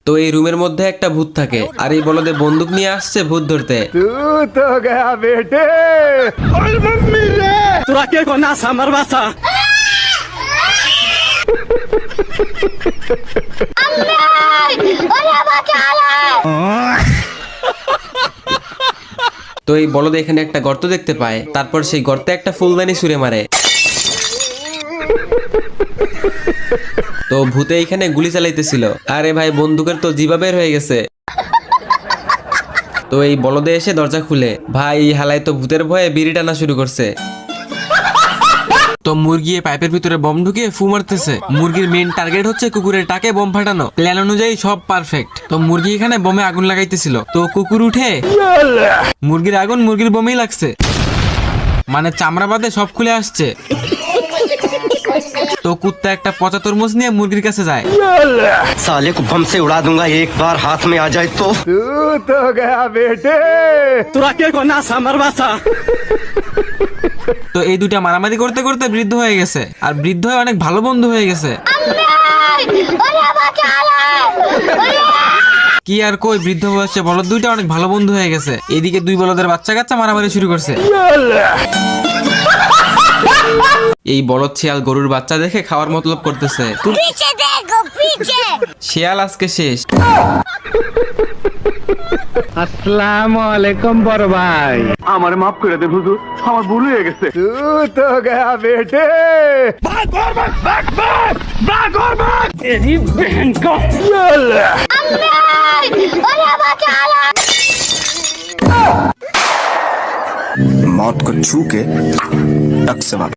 তো এই রুমের মধ্যে একটা ভূত থাকে, আর এই বলদে বন্দুক নিয়ে আসছে ভূত ধরতে। তো এই বলদ এখানে একটা গর্ত দেখতে পায়, তারপর সেই গর্তে একটা ফুলদানি ছুঁড়ে মারে। তো ভূতে এইখানে গুলি চালাইতেছিল, আরে ভাই বন্দুকের তো জিবা বের হয়ে গেছে। তো এই বলদে এসে দরজা খুলে, ভাই হালাই তো ভূতের ভয়ে বিড়ি টানা শুরু করছে। তো মুরগি পাইপের ভিতরে বম ঢুকিয়ে ফু মারতেছে। মুরগির মেইন টার্গেট হচ্ছে কুকুরের টাকে বম ফাটানো। প্ল্যান অনুযায়ী সব পারফেক্ট। তো মুরগি এখানে বমে আগুন লাগাইতেছিল, তো কুকুর উঠে মুরগির আগুন মুরগির বমেই লাগছে, মানে চামড়া বাদে সব খুলে আসছে। তো কুত্তা একটা পচা তরমুজ নিয়ে মুরগির কাছে যায়। साले को बम से उड़ा दूंगा एक बार हाथ में आ जाए तो। तू गया बेटे। तुरा के को ना समर बासा। তো এই দুটা মারামারি করতে করতে বৃদ্ধ হয়ে গেছে, আর বৃদ্ধ হয়ে অনেক ভালো বন্ধু হয়ে গেছে। কি আর কই, বৃদ্ধ বয়সে বলদ দুইটা অনেক ভালো বন্ধু হয়ে গেছে। এদিকে দুই বলদের বাচ্চা কাচ্চা মারামারি শুরু করছে। এই বলদ শিয়াল গরুর বাচ্চা দেখে খাওয়ার মতলব করতেছে। শিয়াল আজকে শেষ। আসসালামু আলাইকুম বড় ভাই, আমার মাফ করে দে হুজুর, আমার ভুল হয়ে গেছে। তুই তো গয়া বেটে। ভাগ और भाग भाग और भाग तेरी बहन को। मौत को छू के टक से